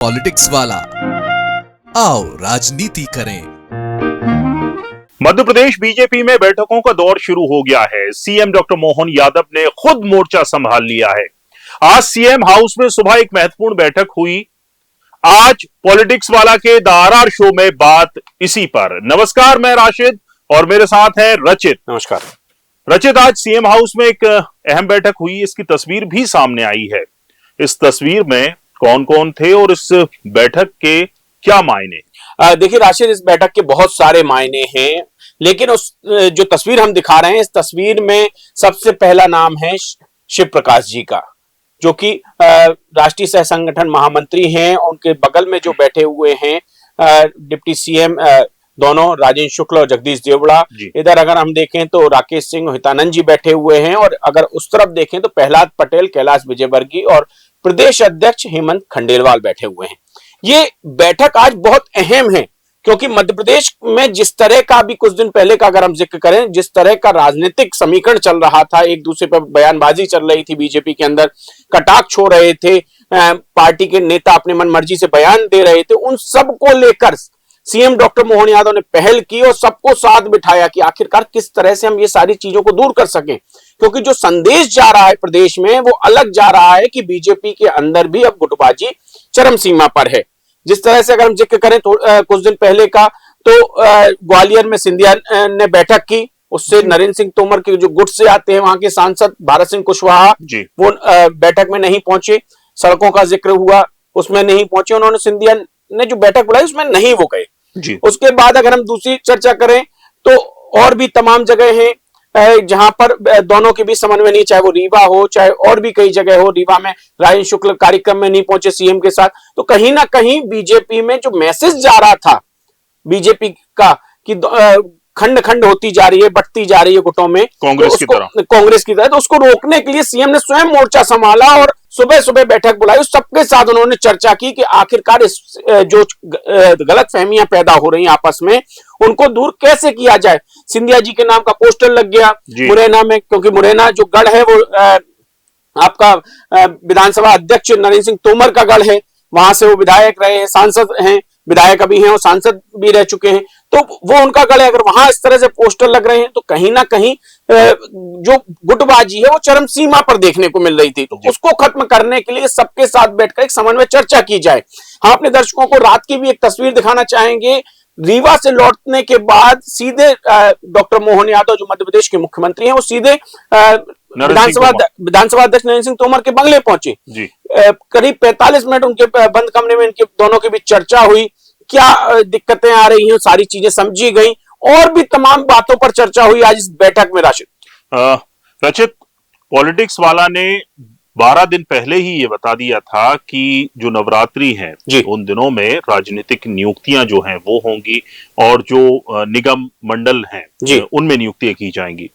Politics वाला, आओ राजनीति करें। मध्य प्रदेश बीजेपी में बैठकों का दौर शुरू हो गया है। सीएम डॉक्टर मोहन यादव ने खुद मोर्चा संभाल लिया है। आज सीएम हाउस में सुबह एक महत्वपूर्ण बैठक हुई। आज पॉलिटिक्स वाला के द आरआर शो में बात इसी पर। नमस्कार, मैं राशिद और मेरे साथ है रचित। नमस्कार रचित, आज सीएम हाउस में एक अहम बैठक हुई, इसकी तस्वीर भी सामने आई है। इस तस्वीर में कौन कौन थे और इस बैठक के क्या मायने? देखिए राशिद, इस बैठक के बहुत सारे मायने हैं, लेकिन उस जो तस्वीर हम दिखा रहे हैं, इस तस्वीर में सबसे पहला नाम है शिव प्रकाश जी का, जो कि राष्ट्रीय सह संगठन महामंत्री हैं। उनके बगल में जो बैठे हुए हैं डिप्टी सीएम दोनों, राजेंद्र शुक्ल और जगदीश देवड़ा। इधर अगर हम देखें तो राकेश सिंह और हितानंद जी बैठे हुए हैं, और अगर उस तरफ देखें तो प्रहलाद पटेल, कैलाश विजयवर्गीय और प्रदेश अध्यक्ष हेमंत खंडेलवाल बैठे हुए हैं। ये बैठक आज बहुत अहम है, क्योंकि मध्य प्रदेश में जिस तरह का भी कुछ दिन पहले का अगर हम जिक्र करें, जिस तरह का राजनीतिक समीकरण चल रहा था, एक दूसरे पर बयानबाजी चल रही थी, बीजेपी के अंदर कटाक्ष हो रहे थे, पार्टी के नेता अपने मन मर्जी से बयान दे रहे थे, उन सब को लेकर सीएम डॉक्टर मोहन यादव ने पहल की और सबको साथ बिठाया कि आखिरकार किस तरह से हम ये सारी चीजों को दूर कर सकें। क्योंकि जो संदेश जा रहा है प्रदेश में, वो अलग जा रहा है कि बीजेपी के अंदर भी अब गुटबाजी चरम सीमा पर है। जिस तरह से अगर हम जिक्र करें तो कुछ दिन पहले का, तो ग्वालियर में सिंधिया ने बैठक की, उससे नरेंद्र सिंह तोमर के जो गुट से आते हैं वहां के सांसद भारत सिंह कुशवाहा, वो बैठक में नहीं पहुंचे। सड़कों का जिक्र हुआ, उसमें नहीं पहुंचे। उन्होंने सिंधिया ने जो बैठक बुलाई उसमें नहीं वो गए। उसके बाद अगर हम दूसरी चर्चा करें तो और भी तमाम जगह हैं जहां पर दोनों के बीच समन्वय नहीं, चाहे वो रीवा हो, चाहे और भी कई जगह हो। रीवा में राजेंद्र शुक्ल कार्यक्रम में नहीं पहुंचे सीएम के साथ। तो कहीं ना कहीं बीजेपी में जो मैसेज जा रहा था बीजेपी का कि खंड खंड होती जा रही है, बढ़ती जा रही है गुटों में, कांग्रेस की तरह, तो उसको रोकने के लिए सीएम ने स्वयं मोर्चा संभाला और सुबह सुबह बैठक बुलाई। सबके साथ उन्होंने चर्चा की कि आखिरकार इस जो गलत फहमियां पैदा हो रही हैं आपस में, उनको दूर कैसे किया जाए। सिंधिया जी के नाम का पोस्टर लग गया मुरैना में, क्योंकि मुरैना जो गढ़ है वो आपका विधानसभा अध्यक्ष नरेंद्र सिंह तोमर का गढ़ है। वहां से वो विधायक रहे हैं, सांसद हैं, विधायक अभी हैं और सांसद भी रह चुके हैं, तो वो उनका गढ़ है। अगर वहां इस तरह से पोस्टर लग रहे हैं तो कहीं ना कहीं जो गुटबाजी है वो चरम सीमा पर देखने को मिल रही थी। तो उसको खत्म करने के लिए सबके साथ बैठकर एक समन्वय चर्चा की जाए। हम अपने दर्शकों को रात की भी एक तस्वीर दिखाना चाहेंगे। रीवा से लौटने के बाद सीधे डॉक्टर मोहन यादव, जो मध्य प्रदेश के मुख्यमंत्री हैं, वो सीधे विधानसभा अध्यक्ष नरेंद्र सिंह तोमर के बंगले पहुंचे। करीब 45 मिनट उनके बंद कमरे में इनके दोनों के बीच चर्चा हुई। क्या दिक्कतें आ रही हैं, सारी चीजें समझी गई, और भी तमाम बातों पर चर्चा हुई आज इस बैठक में। रचित, पॉलिटिक्स वाला ने 12 दिन पहले ही ये बता दिया था कि जो नवरात्रि है उन दिनों में राजनीतिक नियुक्तियां जो हैं वो होंगी, और जो निगम मंडल हैं उनमें नियुक्तियां की जाएंगी।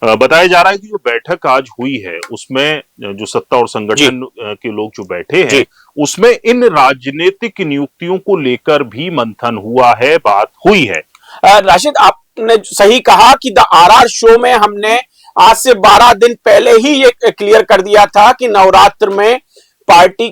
बताया जा रहा है कि जो बैठक आज हुई है उसमें जो सत्ता और संगठन के लोग जो बैठे हैं, उसमें इन राजनीतिक नियुक्तियों को लेकर भी मंथन हुआ है, बात हुई है। राशिद, आपने सही कहा कि द आरआर शो में हमने आज से 12 दिन पहले ही ये क्लियर कर दिया था कि नवरात्र में पार्टी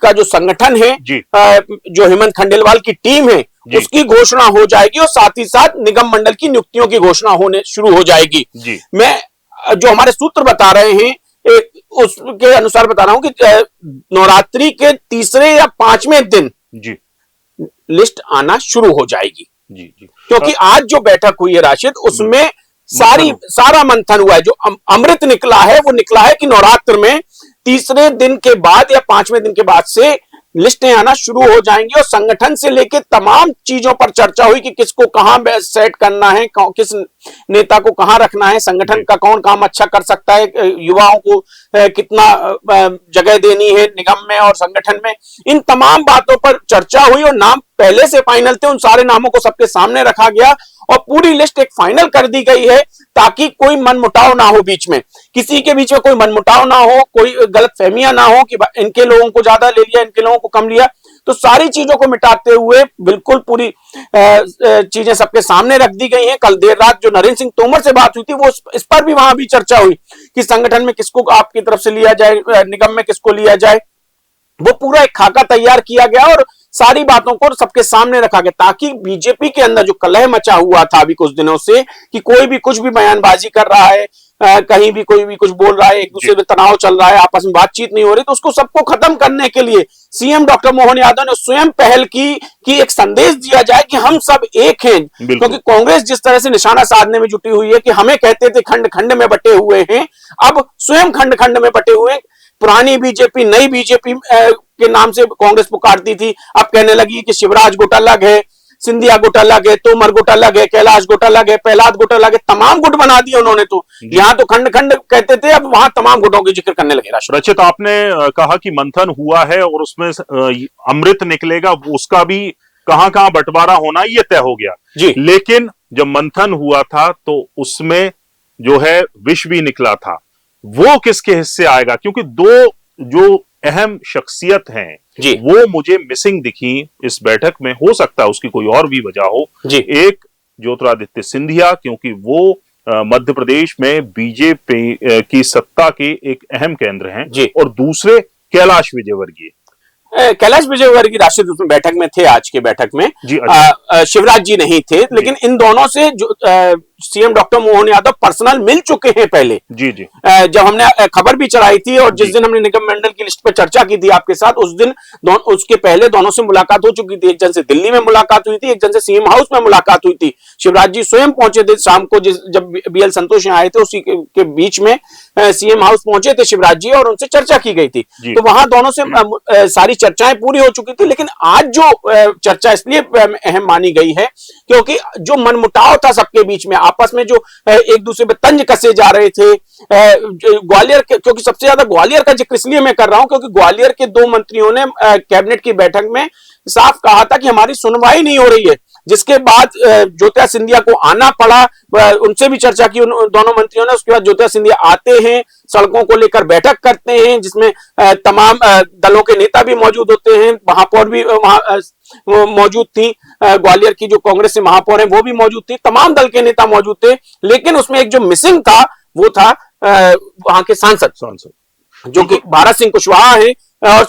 का जो संगठन है, जो हेमंत खंडेलवाल की टीम है, उसकी घोषणा हो जाएगी, और साथ ही साथ निगम मंडल की नियुक्तियों की घोषणा होने शुरू हो जाएगी। मैं जो हमारे सूत्र बता रहे हैं उसके अनुसार बता रहा हूं कि नवरात्रि के तीसरे या 5वें दिन लिस्ट आना शुरू हो जाएगी। क्योंकि आज जो बैठक हुई है राशिद, उसमें सारा मंथन हुआ है। जो अमृत निकला है वो निकला है कि नवरात्र में तीसरे दिन के बाद या 5वें दिन के बाद से लिस्टें आना शुरू हो जाएंगी, और संगठन से लेके तमाम चीजों पर चर्चा हुई कि किसको कहां सेट करना है, किस नेता को कहां रखना है, संगठन का कौन काम अच्छा कर सकता है, युवाओं को कितना जगह देनी है निगम में और संगठन में। इन तमाम बातों पर चर्चा हुई, और नाम पहले से फाइनल थे, उन सारे नामों को सबके सामने रखा गया और पूरी लिस्ट एक फाइनल कर दी गई है, ताकि कोई मनमुटाव ना हो बीच में, किसी के बीच में कोई मनमुटाव ना हो, कोई गलत फहमियां ना हो कि इनके लोगों को ज्यादा ले लिया, इनके लोगों को कम लिया। तो सारी चीजों को मिटाते हुए बिल्कुल पूरी चीजें सबके सामने रख दी गई हैं। कल देर रात जो नरेंद्र सिंह तोमर से बात हुई थी, वो इस पर भी वहां भी चर्चा हुई कि संगठन में किसको आपकी तरफ से लिया जाए, निगम में किसको लिया जाए। वो पूरा एक खाका तैयार किया गया और सारी बातों को सबके सामने रखा गया, ताकि बीजेपी के अंदर जो कलह मचा हुआ था अभी कुछ दिनों से कि कोई भी कुछ भी बयानबाजी कर रहा है, कहीं भी कोई भी कुछ बोल रहा है, एक दूसरे में तनाव चल रहा है, आपस में बातचीत नहीं हो रही, तो उसको सबको खत्म करने के लिए सीएम डॉक्टर मोहन यादव ने स्वयं पहल की कि एक संदेश दिया जाए कि हम सब एक हैं। क्योंकि कांग्रेस जिस तरह से निशाना साधने में जुटी हुई है कि हमें कहते थे खंड खंड में बटे हुए हैं, अब स्वयं खंड खंड में बटे हुए हैं। पुरानी बीजेपी नई बीजेपी के नाम से कांग्रेस पुकारती थी, अब कहने लगी कि शिवराज गुट अलग है, सिंधिया गुट अलग है, तोमर गुट अलग है, कैलाश गुट अलग है, प्रहलाद गुट अलग है, तमाम गुट बना दिए उन्होंने। तो यहाँ तो खंड खंड कहते थे, अब वहां तमाम गुटों की जिक्र करने लगे। रचित, आपने कहा कि मंथन हुआ है और उसमें अमृत निकलेगा, उसका भी कहां कहां बंटवारा होना ये तय हो गया जी। लेकिन जब मंथन हुआ था तो उसमें जो है विष भी निकला था, वो किसके हिस्से आएगा? क्योंकि दो जो अहम शख्सियत हैं जी, वो मुझे मिसिंग दिखी इस बैठक में। हो सकता है उसकी कोई और भी वजह हो जी। एक ज्योतिरादित्य सिंधिया, क्योंकि वो मध्य प्रदेश में बीजेपी की सत्ता के एक अहम केंद्र हैं जी। और दूसरे कैलाश विजयवर्गीय। कैलाश विजयवर्गीय राष्ट्रीय बैठक में थे, आज के बैठक में जी। अच्छा। शिवराज जी नहीं थे, लेकिन इन दोनों से जो CM doctor Mohan Yadav personal मिल चुके हैं पहले। जी जी। जब हमने खबर भी चलाई थी और जिस दिन हमने निगम मंडल की लिस्ट पर चर्चा की थी आपके साथ, उस दिन उसके पहले दोनों से मुलाकात हो चुकी थी। एक जन से दिल्ली में मुलाकात हुई थी, एक जन से सीएम हाउस में मुलाकात हुई थी। शिवराज जी स्वयं पहुंचे थे शाम को, जब बीएल संतोष आए थे उसी के बीच में सीएम हाउस पहुंचे थे शिवराज जी और उनसे चर्चा की गई थी। तो वहां दोनों से सारी चर्चाएं पूरी हो चुकी थी। लेकिन आज जो चर्चा इसलिए अहम मानी गई है क्योंकि जो मनमुटाव था सबके बीच में, आपस में जो एक दूसरे पे तंज कसे जा रहे थे, ग्वालियर के, क्योंकि सबसे ज्यादा ग्वालियर का जिक्र इसलिए मैं कर रहा हूं क्योंकि ग्वालियर के दो मंत्रियों ने कैबिनेट की बैठक में साफ कहा था कि हमारी सुनवाई नहीं हो रही है, जिसके बाद ज्योतिरादित्य सिंधिया को आना पड़ा। उनसे भी चर्चा की उन दोनों मंत्रियों ने। उसके बाद ज्योतिरादित्य सिंधिया आते हैं, सड़कों को लेकर बैठक करते हैं जिसमें तमाम दलों के नेता भी मौजूद होते हैं, महापौर भी वहां मौजूद थी, ग्वालियर की जो कांग्रेस से महापौर है वो भी मौजूद थी, तमाम दल के नेता मौजूद थे। लेकिन उसमें एक जो मिसिंग था वो था वहां के सांसद जो कि भारत सिंह कुशवाहा है और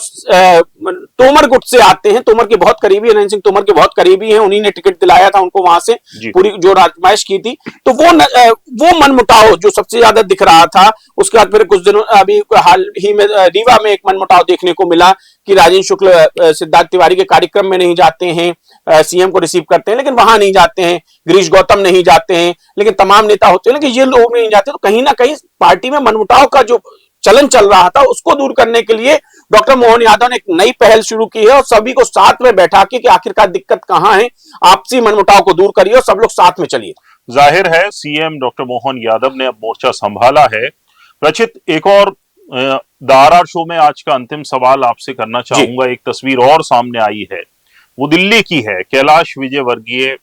तोमर गुट से आते हैं। तोमर के बहुत करीबी है, नरेंद्र सिंह तोमर के बहुत करीबी हैं, उन्हीं ने टिकट दिलाया था उनको वहां से, पूरी जो राजमाइश की थी। तो वो मनमुटाव जो सबसे ज्यादा दिख रहा था। उसके बाद फिर कुछ दिनों अभी हाल ही में रीवा में एक मनमुटाव देखने को मिला कि राजेंद्र शुक्ल सिद्धार्थ तिवारी के कार्यक्रम में नहीं जाते हैं, सीएम को रिसीव करते हैं लेकिन वहां नहीं जाते हैं, गिरीश गौतम नहीं जाते हैं, लेकिन तमाम नेता होते हैं, लेकिन ये लोग नहीं जाते। तो कहीं ना कहीं पार्टी में मनमुटाव का जो चलन चल रहा था उसको दूर करने के लिए डॉक्टर मोहन यादव ने एक नई पहल शुरू की है और सभी को साथ में बैठा के कि आखिरकार दिक्कत कहां है, आपसी मनमुटाव को दूर करिए और सब लोग साथ में चलिए। जाहिर है सीएम डॉक्टर मोहन यादव ने अब मोर्चा संभाला है। रचित, एक और दारार शो में आज का अंतिम सवाल आपसे करना चाहूंगा। एक तस्वीर और सामने आई है, वो दिल्ली की है। कैलाश विजयवर्गीय,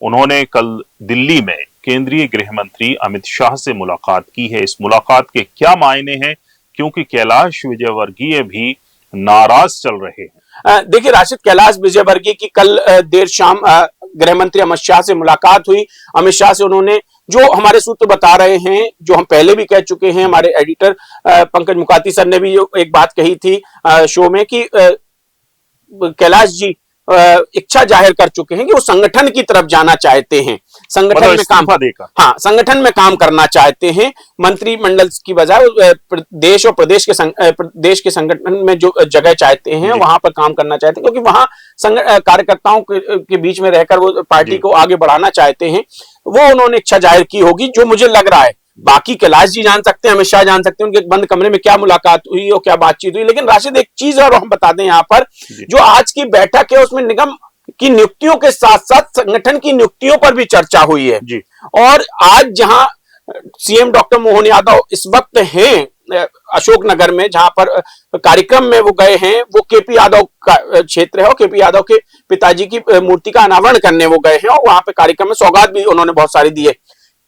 उन्होंने कल दिल्ली में केंद्रीय गृह मंत्री अमित शाह से मुलाकात की है। इस मुलाकात के क्या मायने हैं, क्योंकि कैलाश विजयवर्गीय भी नाराज चल रहे हैं। देखिए राशिद, कैलाश विजयवर्गीय की कल देर शाम गृह मंत्री अमित शाह से मुलाकात हुई। अमित शाह से उन्होंने, जो हमारे सूत्र बता रहे हैं, जो हम पहले भी कह चुके हैं, हमारे एडिटर पंकज मुकाती सर ने भी एक बात कही थी शो में कि कैलाश जी इच्छा जाहिर कर चुके हैं कि वो संगठन की तरफ जाना चाहते हैं, संगठन में काम देकर, हाँ, संगठन में काम करना चाहते हैं। मंत्रिमंडल की बजाय देश और प्रदेश के संगठन में जो जगह चाहते हैं वहां पर काम करना चाहते हैं, क्योंकि वहां कार्यकर्ताओं के बीच में रहकर वो पार्टी को आगे बढ़ाना चाहते हैं। वो उन्होंने इच्छा जाहिर की होगी, जो मुझे लग रहा है। बाकी कैलाश जी जान सकते हैं, अमित शाह जान सकते हैं उनके बंद कमरे में क्या मुलाकात हुई और क्या बातचीत हुई। लेकिन राशिद, एक चीज और हम बता दें यहाँ पर, जो आज की बैठक है उसमें निगम की नियुक्तियों के साथ साथ संगठन की नियुक्तियों पर भी चर्चा हुई है जी। और आज जहां सीएम डॉक्टर मोहन यादव इस वक्त हैं अशोकनगर में, जहां पर कार्यक्रम में वो गए हैं, वो केपी यादव का क्षेत्र है और केपी यादव के पिताजी की मूर्ति का अनावरण करने वो गए हैं और वहां पे कार्यक्रम में सौगात भी उन्होंने बहुत सारी दी है।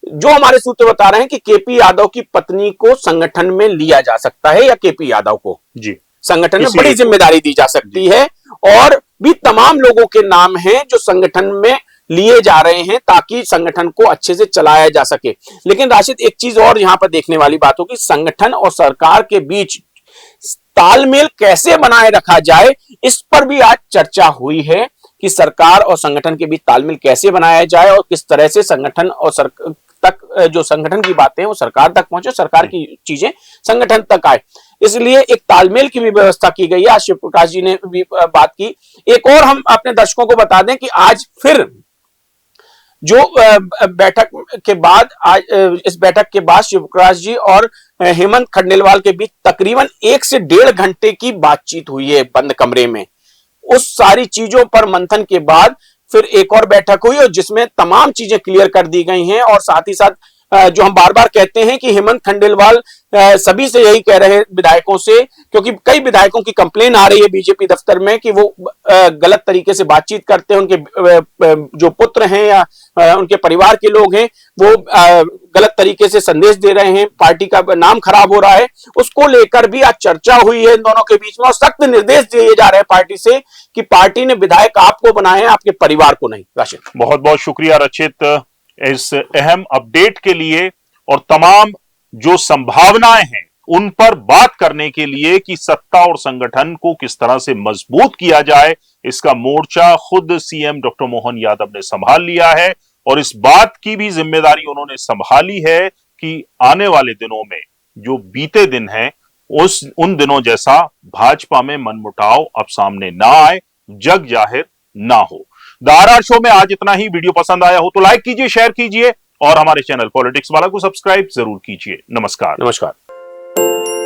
जो हमारे सूत्र बता रहे हैं कि केपी यादव की पत्नी को संगठन में लिया जा सकता है या केपी यादव को जी संगठन में बड़ी जिम्मेदारी दी जा सकती है, और भी तमाम लोगों के नाम हैं जो संगठन में लिए जा रहे हैं ताकि संगठन को अच्छे से चलाया जा सके। लेकिन राशिद, एक चीज और यहां पर देखने वाली बात होगी, संगठन और सरकार के बीच तालमेल कैसे बनाए रखा जाए, इस पर भी आज चर्चा हुई है कि सरकार और संगठन के बीच तालमेल कैसे बनाया जाए और किस तरह से संगठन और जो संगठन की बातें हैं वो सरकार तक पहुंचे, सरकार की चीजें संगठन तक आए। इसलिए एक तालमेल की भी व्यवस्था की गई है। आज शिव प्रकाश जी ने भी बात की। एक और हम अपने दर्शकों को बता दें कि आज फिर जो बैठक के बाद, आज इस बैठक के बाद शिव प्रकाश जी और हेमंत खंडेलवाल के बीच तकरीबन 1 से 1.5 घंटे की बातचीत हुई है बंद कमरे में। उस सारी चीजों पर मंथन के बाद फिर एक और बैठक हुई और जिसमें तमाम चीजें क्लियर कर दी गई हैं। और साथ ही साथ जो हम बार बार कहते हैं कि हेमंत खंडेलवाल सभी से यही कह रहे हैं विधायकों से, क्योंकि कई विधायकों की कंप्लेन आ रही है बीजेपी दफ्तर में कि वो गलत तरीके से बातचीत करते हैं, उनके जो पुत्र हैं या उनके परिवार के लोग हैं वो गलत तरीके से संदेश दे रहे हैं, पार्टी का नाम खराब हो रहा है। उसको लेकर भी आज चर्चा हुई है इन दोनों के बीच में और सख्त निर्देश दिए जा रहे हैं पार्टी से कि पार्टी ने विधायक आपको बनाए हैं, आपके परिवार को नहीं। राशिद, बहुत बहुत शुक्रिया रचित इस अहम अपडेट के लिए और तमाम जो संभावनाएं हैं उन पर बात करने के लिए कि सत्ता और संगठन को किस तरह से मजबूत किया जाए, इसका मोर्चा खुद सीएम डॉक्टर मोहन यादव ने संभाल लिया है और इस बात की भी जिम्मेदारी उन्होंने संभाली है कि आने वाले दिनों में जो बीते दिन हैं उन दिनों जैसा भाजपा में मनमुटाव अब सामने ना आए, जग जाहिर ना हो। द RR शो में आज इतना ही। वीडियो पसंद आया हो तो लाइक कीजिए, शेयर कीजिए और हमारे चैनल पॉलिटिक्स वाला को सब्सक्राइब जरूर कीजिए। नमस्कार। नमस्कार।